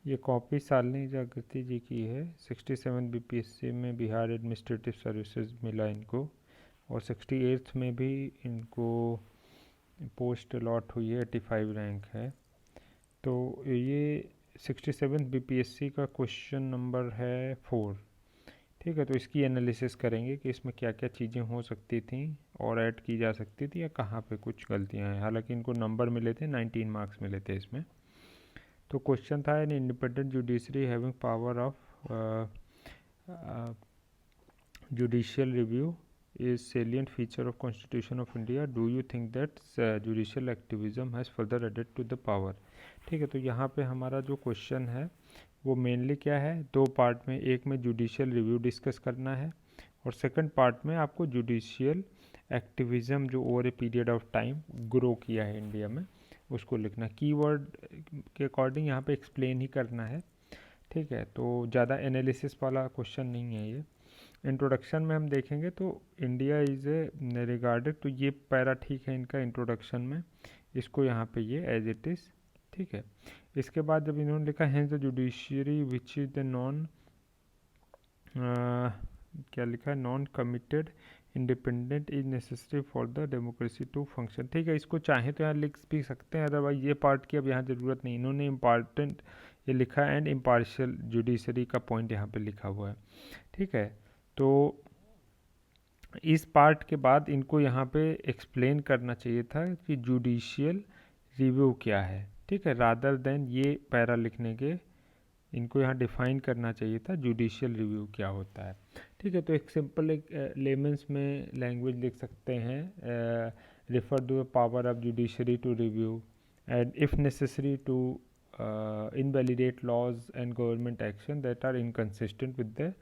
ये कॉपी शालिनी जागृति जी की है। 67 बीपीएससी में बिहार एडमिनिस्ट्रेटिव सर्विसेज मिला इनको, और 68 में भी इनको पोस्ट अलॉट हुई है, 85 रैंक है। तो ये 67 बीपीएससी का क्वेश्चन नंबर है 4। ठीक है, तो इसकी एनालिसिस करेंगे कि इसमें क्या क्या चीज़ें हो सकती थी और ऐड की जा सकती थी, या कहाँ पे कुछ गलतियाँ हैं। हालांकि इनको नंबर मिले थे, 19 मार्क्स मिले थे इसमें। तो क्वेश्चन था, an independent judiciary having power of judicial review is salient feature of Constitution of India. Do you think that judicial activism has further added to the power? ठीक है, तो यहाँ पे हमारा जो क्वेश्चन है वो मेनली क्या है, दो पार्ट में। एक में जुडिशियल रिव्यू डिस्कस करना है, और सेकंड पार्ट में आपको जुडिशियल एक्टिविज़म जो over a period of time grow किया है इंडिया में, उसको लिखना। कीवर्ड के अकॉर्डिंग यहाँ पे एक्सप्लेन ही करना है। ठीक है, तो ज़्यादा एनालिसिस वाला क्वेश्चन नहीं है ये। इंट्रोडक्शन में हम देखेंगे तो इंडिया इज़ ए रिगार्डेड, तो ये पैरा ठीक है इनका इंट्रोडक्शन में, इसको यहाँ पे ये एज इट इज़। ठीक है, इसके बाद जब इन्होंने लिखा है the judiciary which is the non, क्या लिखा है, non committed independent is necessary for the democracy to function. ठीक है, इसको चाहे तो यहाँ लिख भी सकते हैं, अदरवाइज ये पार्ट की अब यहाँ ज़रूरत नहीं। इन्होंने इम्पॉर्टेंट ये लिखा है, एंड इम्पार्शियल जुडिशरी का पॉइंट यहाँ पे लिखा हुआ है। ठीक है, तो इस पार्ट के बाद इनको यहाँ पे एक्सप्लेन करना चाहिए था कि जुडिशियल रिव्यू क्या है। ठीक है, रादर देन ये पैरा लिखने के इनको यहाँ डिफाइन करना चाहिए था जुडिशियल रिव्यू क्या होता है। ठीक है, तो एक सिंपल एक लेमेंस में लैंग्वेज लिख सकते हैं, refer to the power of judiciary to review and if necessary to invalidate laws and government action that are inconsistent with the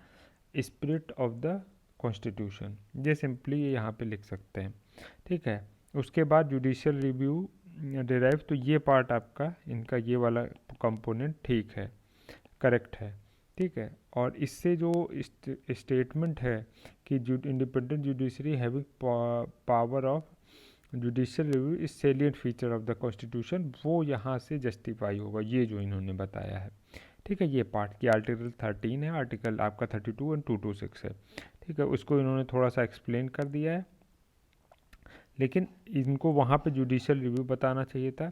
spirit of the constitution. ये सिंपली ये यहाँ पे लिख सकते हैं। ठीक है, उसके बाद जुडिशियल रिव्यू डिराइव, तो ये पार्ट आपका इनका ये वाला कंपोनेंट ठीक है, करेक्ट है। ठीक है, और इससे जो स्टेटमेंट है कि independent judiciary having power of judicial review is salient feature of the constitution, वो यहाँ से जस्टिफाई होगा, ये जो इन्होंने बताया है। ठीक है, ये पार्ट की आर्टिकल 13 है, आर्टिकल आपका 32 एंड 226 है। ठीक है, उसको इन्होंने थोड़ा सा एक्सप्लेन कर दिया है, लेकिन इनको वहाँ पे जुडिशियल रिव्यू बताना चाहिए था।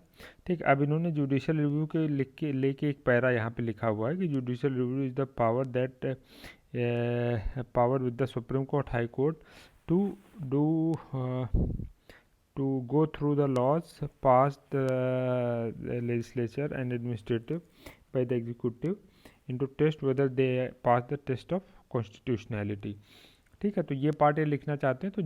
ठीक, अब इन्होंने जुडिशियल रिव्यू के लिख के लेके एक पैरा यहाँ पे लिखा हुआ है कि judicial review is the power that power with the supreme court, high court to do to go through the laws passed the legislature and administrative by the executive into test whether they pass the test of constitutionality। ठीक है, तो ये part ये लिखना चाहते हैं, तो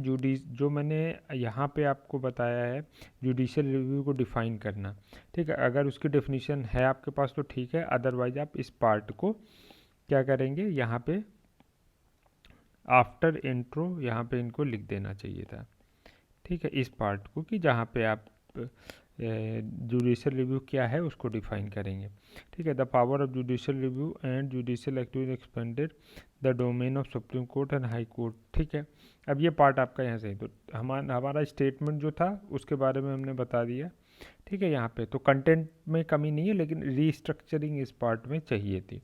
जो मैंने यहाँ पे आपको बताया है जुडिशियल रिव्यू को डिफाइन करना। ठीक है, अगर उसकी डेफिनेशन है आपके पास तो ठीक है, अदरवाइज आप इस पार्ट को क्या करेंगे, यहाँ पे आफ्टर इंट्रो यहाँ पे इनको लिख देना चाहिए था। ठीक है, इस पार्ट को कि जहाँ पे आप जुडिशियल रिव्यू क्या है उसको डिफाइन करेंगे। ठीक है, the power of judicial review and judicial activity expanded the domain of supreme court and high court. ठीक है, अब ये पार्ट आपका यहाँ से, तो हमारा स्टेटमेंट जो था उसके बारे में हमने बता दिया। ठीक है, यहाँ पे तो कंटेंट में कमी नहीं है, लेकिन रीस्ट्रक्चरिंग इस पार्ट में चाहिए थी।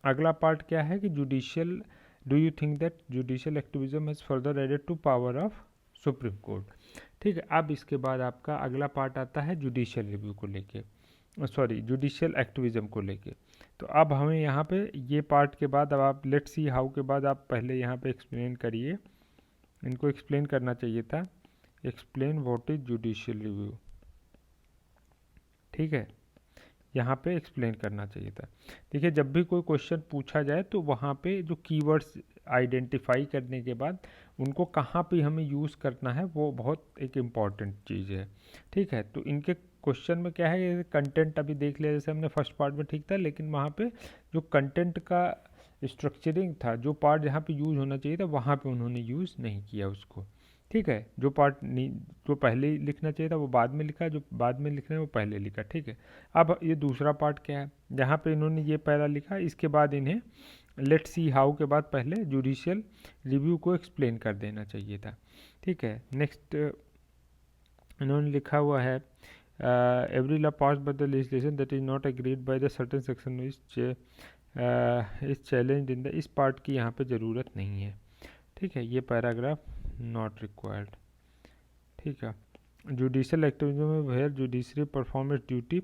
अगला पार्ट क्या है कि judicial, do you think that judicial activism has further added to power of supreme court. ठीक है, अब इसके बाद आपका अगला पार्ट आता है जुडिशियल रिव्यू को लेके, सॉरी जुडिशियल एक्टिविज्म को लेके। तो अब हमें यहाँ पे ये पार्ट के बाद, अब आप लेट सी हाउ के बाद आप पहले यहाँ पे एक्सप्लेन करिए, इनको एक्सप्लेन करना चाहिए था, explain what is judicial review. ठीक है, यहाँ पे एक्सप्लेन करना चाहिए था। देखिए, जब भी कोई क्वेश्चन पूछा जाए तो वहाँ पे जो कीवर्ड्स आइडेंटिफाई करने के बाद उनको कहाँ पे हमें यूज़ करना है वो बहुत एक इम्पॉर्टेंट चीज़ है। ठीक है, तो इनके क्वेश्चन में क्या है, कंटेंट अभी देख लिया, जैसे हमने फर्स्ट पार्ट में ठीक था, लेकिन वहाँ पे जो कंटेंट का स्ट्रक्चरिंग था, जो पार्ट जहाँ पे यूज़ होना चाहिए था वहाँ पे उन्होंने यूज़ नहीं किया उसको। ठीक है, जो पार्ट नहीं, जो पहले ही लिखना चाहिए था वो बाद में लिखा, जो बाद में लिखना है वो पहले लिखा। ठीक है, अब ये दूसरा पार्ट क्या है, जहाँ पे इन्होंने ये पहला लिखा, इसके बाद इन्हें लेट सी हाउ के बाद पहले जुडिशियल रिव्यू को एक्सप्लेन कर देना चाहिए था। ठीक है, नेक्स्ट इन्होंने लिखा हुआ है every law passed by the legislation that is not agreed by the certain section is challenged in the, इस पार्ट की यहाँ पे ज़रूरत नहीं है, ठीक है, ये पैराग्राफ नॉट रिक्वायर्ड, ठीक है। जुडिशल एक्टिविज्म में where judiciary performance duty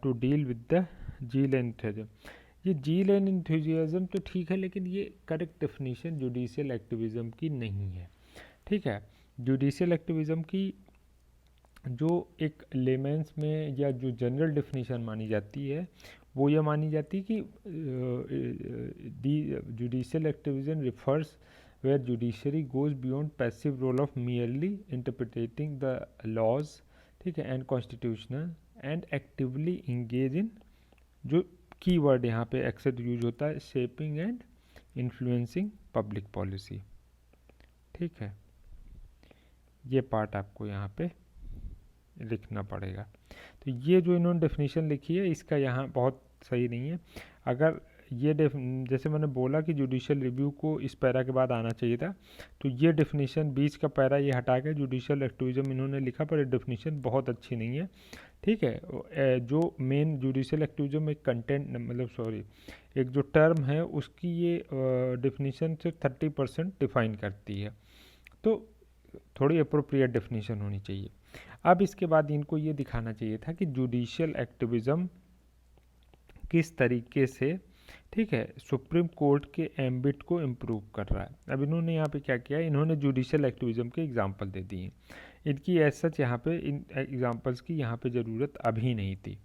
to deal with the zeal and enthusiasm, ये जील एंड एंथुजियाज्म तो ठीक है, लेकिन ये करेक्ट डेफिनेशन जुडिशियल एक्टिविज्म की नहीं है, ठीक है। जुडिशियल एक्टिविज्म की जो एक लेमेंस में या जो जनरल डेफिनेशन मानी जाती है वो ये मानी जाती है कि judicial activism refers where judiciary goes beyond passive role of merely interpreting the laws, ठीक है, and constitutional and actively engage in, जो कीवर्ड यहाँ पे अक्सर यूज होता है, shaping and influencing public policy, ठीक है। ये पार्ट आपको यहाँ पे लिखना पड़ेगा। तो ये जो इन्होंने डेफिनेशन लिखी है इसका यहाँ बहुत सही नहीं है। अगर ये जैसे मैंने बोला कि जुडिशियल रिव्यू को इस पैरा के बाद आना चाहिए था, तो ये डेफिनेशन बीच का पैरा ये हटा के जुडिशियल एक्टिविज्म इन्होंने लिखा, पर ये डेफिनेशन बहुत अच्छी नहीं है, ठीक है। जो मेन जुडिशियल एक्टिविज्म एक कंटेंट मतलब सॉरी एक जो टर्म है उसकी ये डेफिनेशन से 30% डिफाइन करती है, तो थोड़ी अप्रोप्रिएट डेफिनेशन होनी चाहिए। अब इसके बाद इनको ये दिखाना चाहिए था कि जुडिशियल एक्टिविज्म किस तरीके से, ठीक है, सुप्रीम कोर्ट के एम्बिट को इम्प्रूव कर रहा है। अब इन्होंने यहाँ पे क्या किया, इन्होंने जुडिशियल एक्टिविज्म के एग्जांपल दे दिए, इनकी एज सच यहाँ पे इन एग्जांपल्स की यहाँ पे ज़रूरत अभी नहीं थी,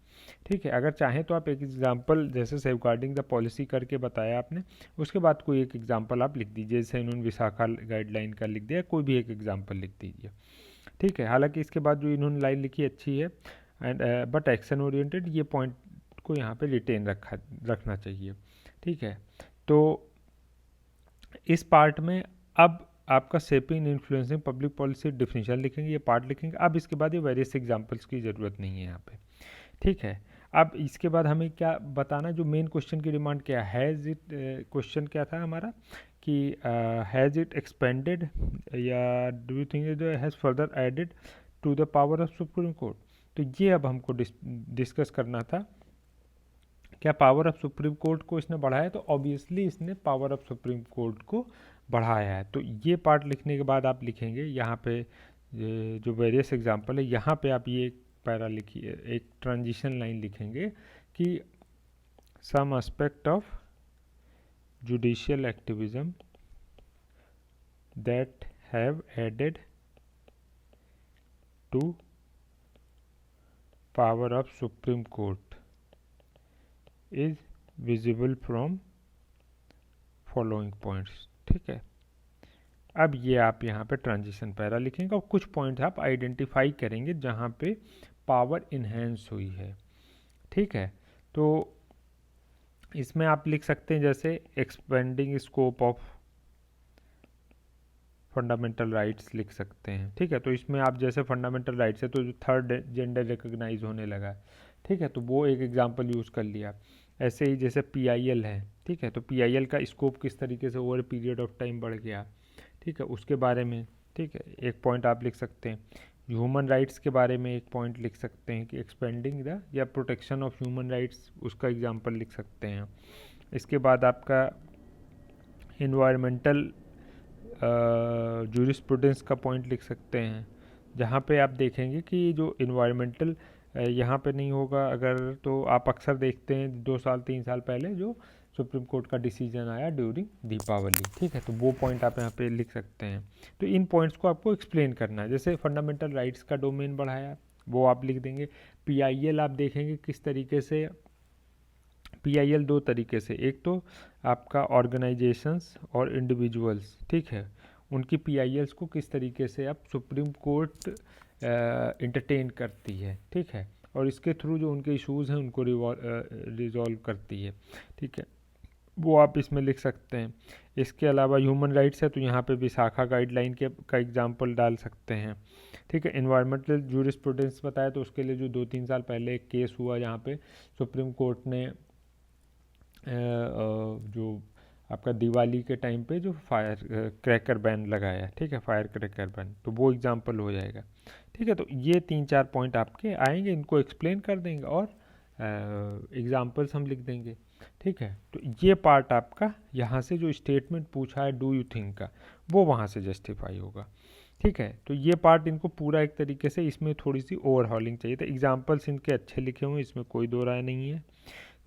ठीक है। अगर चाहें तो आप एक एग्जांपल जैसे सेफगार्डिंग द पॉलिसी करके बताया आपने, उसके बाद कोई एक एग्जांपल आप लिख दीजिए, जैसे इन्होंने विशाखा गाइडलाइन का लिख दिया, कोई भी एक एग्जाम्पल लिख दीजिए, ठीक है। हालांकि इसके बाद जो इन्होंने लाइन लिखी अच्छी है एंड बट एक्शन ओरिएंटेड, ये पॉइंट को यहाँ पे रिटेन रखना चाहिए, ठीक है। तो इस पार्ट में अब आपका shaping influencing public policy definition लिखेंगे, ये पार्ट लिखेंगे। अब इसके बाद ये वेरियस एग्जांपल्स की ज़रूरत नहीं है यहाँ पे, ठीक है। अब इसके बाद हमें क्या बताना, जो मेन क्वेश्चन की डिमांड क्या है, हैज़ इट, क्वेश्चन क्या था हमारा कि हैज़ इट एक्सपेंडेड या do you think it has further added to the power of supreme court. तो ये अब हमको डिस्कस करना था, क्या पावर ऑफ सुप्रीम कोर्ट को इसने बढ़ाया, तो ऑब्वियसली इसने पावर ऑफ सुप्रीम कोर्ट को बढ़ाया है। तो ये पार्ट लिखने के बाद आप लिखेंगे यहाँ पे जो वेरियस एग्जांपल है, यहाँ पे आप ये पैरा लिखिए, एक ट्रांजिशन लाइन लिखेंगे कि some aspect of judicial activism that have added to power of supreme court is visible from following points, ठीक है। अब ये आप यहाँ पे ट्रांजिशन पैरा लिखेंगे और कुछ पॉइंट्स आप आइडेंटिफाई करेंगे जहाँ पे पावर इन्हेंस हुई है, ठीक है। तो इसमें आप लिख सकते हैं जैसे expanding scope of fundamental rights लिख सकते हैं, ठीक है। तो इसमें आप जैसे फंडामेंटल राइट्स है तो जो थर्ड जेंडर रिकॉग्नाइज होने लगा है, ठीक है, तो वो एक एग्जांपल यूज़ कर लिया। ऐसे ही जैसे PIL है, ठीक है, तो PIL का स्कोप किस तरीके से ओवर पीरियड ऑफ टाइम बढ़ गया, ठीक है, उसके बारे में, ठीक है, एक पॉइंट आप लिख सकते हैं। ह्यूमन राइट्स के बारे में एक पॉइंट लिख सकते हैं कि एक्सपेंडिंग द या प्रोटेक्शन ऑफ ह्यूमन राइट्स, उसका एग्जांपल लिख सकते हैं। इसके बाद आपका इन्वायरमेंटल जूरिस्प्रूडेंस का पॉइंट लिख सकते हैं, जहाँ पे आप देखेंगे कि जो इन्वायरमेंटल यहाँ पे नहीं होगा अगर, तो आप अक्सर देखते हैं 2 साल 3 साल पहले जो सुप्रीम कोर्ट का डिसीजन आया ड्यूरिंग दीपावली, ठीक है, तो वो पॉइंट आप यहाँ पे लिख सकते हैं। तो इन पॉइंट्स को आपको एक्सप्लेन करना है। जैसे फंडामेंटल राइट्स का डोमेन बढ़ाया, वो आप लिख देंगे। PIL आप देखेंगे किस तरीके से, PIL 2 तरीके से, एक तो आपका ऑर्गेनाइजेशंस और इंडिविजुअल्स, ठीक है, उनकी PILs को किस तरीके से अब सुप्रीम कोर्ट इंटरटेन करती है, ठीक है, और इसके थ्रू जो उनके इश्यूज़ हैं उनको रिजॉल्व करती है, ठीक है, वो आप इसमें लिख सकते हैं। इसके अलावा ह्यूमन राइट्स है तो यहाँ पे विशाखा गाइडलाइन के का एग्जांपल डाल सकते हैं, ठीक है। इन्वायरमेंटल जूरिस्प्रूडेंस बताया तो उसके लिए जो 2-3 साल पहले एक केस हुआ जहाँ पे सुप्रीम कोर्ट ने जो आपका दिवाली के टाइम पे जो फायर क्रैकर बैन लगाया, ठीक है, फायर क्रैकर बैन, तो वो एग्जांपल हो जाएगा। ठीक है, तो ये 3-4 पॉइंट आपके आएंगे, इनको एक्सप्लेन कर देंगे और एग्जांपल्स हम लिख देंगे। ठीक है, तो ये पार्ट आपका यहाँ से जो स्टेटमेंट पूछा है डू यू थिंक का, वो वहाँ से जस्टिफाई होगा। ठीक है, तो ये पार्ट इनको पूरा एक तरीके से इसमें थोड़ी सी ओवरहॉलिंग चाहिए था। एग्जाम्पल्स इनके अच्छे लिखे हुए, इसमें कोई दो राय नहीं है।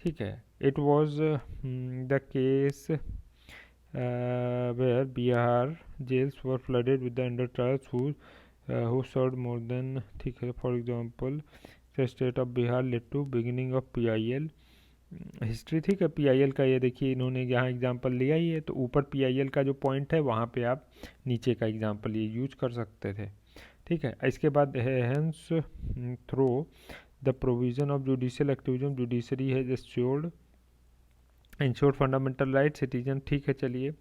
ठीक है, it was the case where Bihar jails were flooded with the under trials who served more than, ठीक है, for example the state of Bihar led to beginning of PIL history. ठीक है, PIL का ये देखिए इन्होंने यहाँ एग्जांपल लिया ही है, तो ऊपर PIL का जो पॉइंट है वहाँ पे आप नीचे का एग्जांपल ये यूज कर सकते थे। ठीक है, इसके बाद है hence through the provision of judicial activism judiciary has ensured fundamental right citizen. ठीक है, चलिए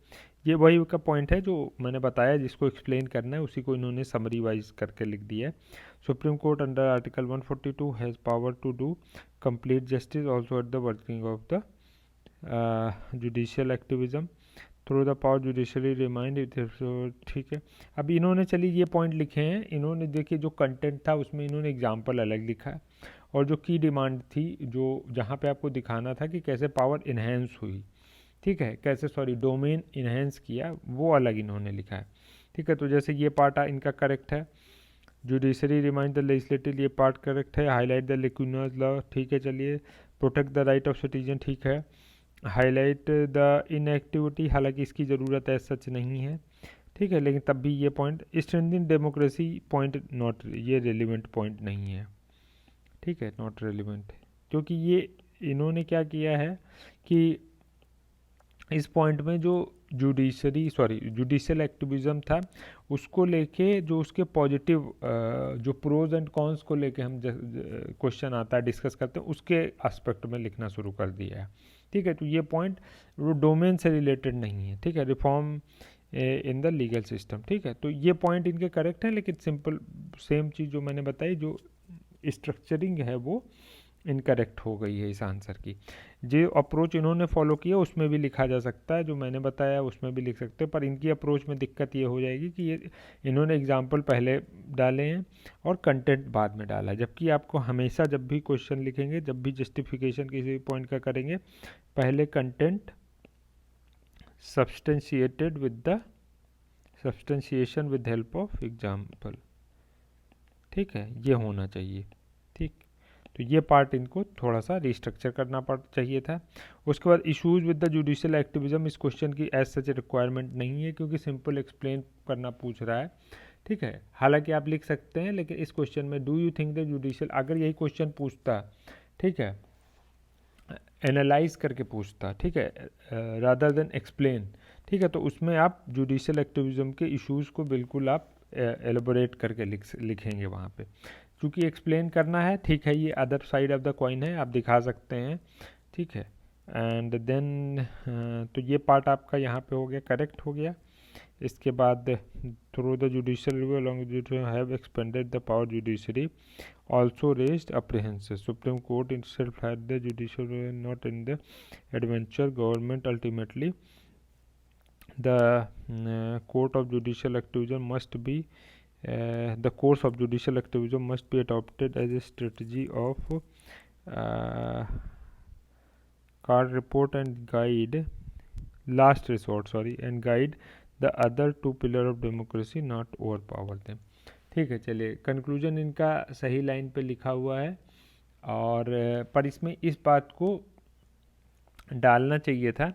ये वही का पॉइंट है जो मैंने बताया, जिसको एक्सप्लेन करना है उसी को इन्होंने समरी वाइज करके लिख दिया है। Supreme court under article 142 has power to do complete justice also at the working of the judicial activism through the power judiciary remind it. ठीक है, अब इन्होंने चलिए ये पॉइंट लिखे हैं, इन्होंने देखिए जो कंटेंट था उसमें इन्होंने एग्जाम्पल अलग लिखा है, और जो की डिमांड थी, जो जहाँ पे आपको दिखाना था कि कैसे पावर इन्हेंस हुई, ठीक है, कैसे डोमेन इन्हेंस किया, वो अलग इन्होंने लिखा है। ठीक है, तो जैसे ये पार्ट इनका करेक्ट है, जुडिशरी रिमाइंड द लेजिस्लेटिव, ये पार्ट करेक्ट है। हाईलाइट द लेक्यूनास लॉ, ठीक है, चलिए protect the right of citizen, ठीक है। हाईलाइट द इनएक्टिविटी, हालांकि इसकी ज़रूरत है सच नहीं है, ठीक है, लेकिन तब भी ये point strengthening democracy point not, ये रेलिवेंट पॉइंट नहीं है। ठीक है, नॉट रेलिवेंट, क्योंकि ये इन्होंने क्या किया है कि इस पॉइंट में जो जुडिशियल एक्टिविज्म था उसको लेके जो उसके पॉजिटिव जो प्रोज एंड कॉन्स को लेके हम क्वेश्चन आता है डिस्कस करते हैं, उसके एस्पेक्ट में लिखना शुरू कर दिया है। ठीक है, तो ये पॉइंट वो डोमेन से रिलेटेड नहीं है। ठीक है, reform in the legal system, ठीक है, तो ये पॉइंट इनके करेक्ट है, लेकिन सिंपल सेम चीज़ जो मैंने बताई, जो स्ट्रक्चरिंग है वो इनकरेक्ट हो गई है इस आंसर की। जो अप्रोच इन्होंने फॉलो किया उसमें भी लिखा जा सकता है, जो मैंने बताया उसमें भी लिख सकते हैं, पर इनकी अप्रोच में दिक्कत ये हो जाएगी कि ये इन्होंने एग्जाम्पल पहले डाले हैं और कंटेंट बाद में डाला है, जबकि आपको हमेशा जब भी क्वेश्चन लिखेंगे, जब भी जस्टिफिकेशन किसी पॉइंट का करेंगे, पहले content substantiated with the substantiation with help of example, ठीक है, ये होना चाहिए। ठीक, तो ये पार्ट इनको थोड़ा सा रिस्ट्रक्चर करना चाहिए था। उसके बाद issues with the judicial activism, इस क्वेश्चन की एज सच रिक्वायरमेंट नहीं है, क्योंकि सिंपल एक्सप्लेन करना पूछ रहा है। ठीक है, हालांकि आप लिख सकते हैं, लेकिन इस क्वेश्चन में do you think the judicial, अगर यही क्वेश्चन पूछता, ठीक है, एनालाइज करके पूछता, ठीक है, रादर देन एक्सप्लेन, ठीक है, तो उसमें आप जुडिशियल एक्टिविज्म के इश्यूज़ को बिल्कुल आप एलेबोरेट करके लिखेंगे वहाँ पे। क्योंकि एक्सप्लेन करना है, ठीक है, ये other side of the coin है, आप दिखा सकते हैं। ठीक है, एंड देन तो ये पार्ट आपका यहाँ पे हो गया, करेक्ट हो गया। इसके बाद through the judicial review along have expanded the power judiciary also raised apprehensions. Supreme Court itself had the judicial not in the adventure. Government ultimately, the court of judicial activism must be the course of judicial activism must be adopted as a strategy of card report and guide last resort, sorry, and guide the other two pillar of democracy, not overpower them. ठीक है, चलिए conclusion इनका सही line पे लिखा हुआ है, और पर इसमें इस बात को डालना चाहिए था,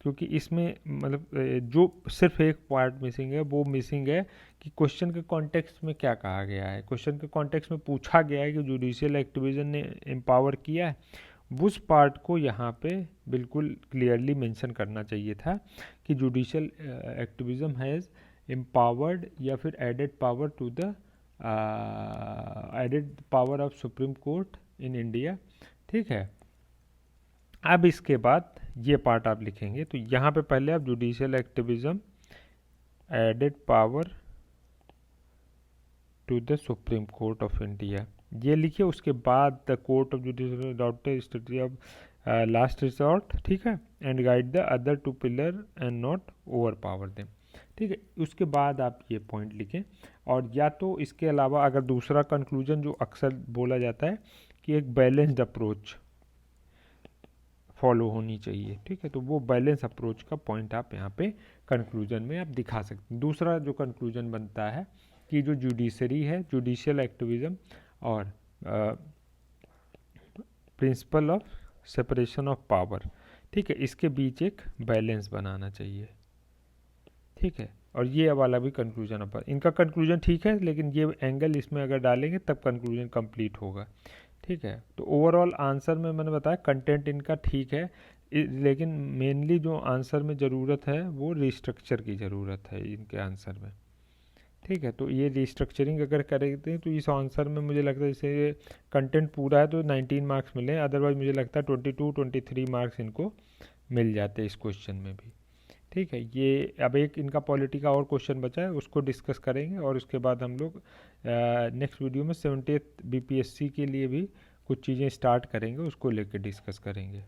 क्योंकि इसमें मतलब जो सिर्फ एक पार्ट मिसिंग है, वो मिसिंग है कि क्वेश्चन के कॉन्टेक्स्ट में क्या कहा गया है। क्वेश्चन के कॉन्टेक्स्ट में पूछा गया है कि जुडिशियल एक्टिविज्म ने एम्पावर किया है, उस पार्ट को यहाँ पे बिल्कुल क्लियरली मेंशन करना चाहिए था कि जुडिशियल एक्टिविज्म हैज़ एम्पावर्ड या फिर added power to the added power of supreme court in India. ठीक है, अब इसके बाद ये पार्ट आप लिखेंगे, तो यहाँ पे पहले आप judicial activism added power to the supreme court of India ये लिखिए। उसके बाद the court of judicial adopted strategy of last resort, ठीक है, and guide the other two pillar and not over power them, ठीक है। उसके बाद आप ये पॉइंट लिखें। और या तो इसके अलावा अगर दूसरा कंक्लूजन जो अक्सर बोला जाता है कि एक बैलेंस्ड अप्रोच फॉलो होनी चाहिए, ठीक है, तो वो बैलेंस अप्रोच का पॉइंट आप यहाँ पे कंक्लूजन में आप दिखा सकते हैं। दूसरा जो कंक्लूजन बनता है कि जो जुडिशरी है, जुडिशियल एक्टिविज्म और principle of separation of power, ठीक है, इसके बीच एक बैलेंस बनाना चाहिए, ठीक है। और ये वाला भी कंक्लूजन अपन, इनका कंक्लूजन ठीक है, लेकिन ये एंगल इसमें अगर डालेंगे तब कंक्लूजन कंप्लीट होगा, ठीक है। तो ओवरऑल आंसर में मैंने बताया कंटेंट इनका ठीक है, लेकिन मेनली जो आंसर में ज़रूरत है वो रिस्ट्रक्चर की ज़रूरत है इनके आंसर में, ठीक है। तो ये रिस्ट्रक्चरिंग अगर करेंगे तो इस आंसर में मुझे लगता है जैसे कंटेंट पूरा है तो 19 मार्क्स मिले, अदरवाइज मुझे लगता है 22-23 मार्क्स इनको मिल जाते इस क्वेश्चन में भी, ठीक है। ये अब एक इनका पॉलिटी का और क्वेश्चन बचा है, उसको डिस्कस करेंगे और उसके बाद हम लोग नेक्स्ट वीडियो में 70th BPSC के लिए भी कुछ चीज़ें स्टार्ट करेंगे, उसको लेकर डिस्कस करेंगे।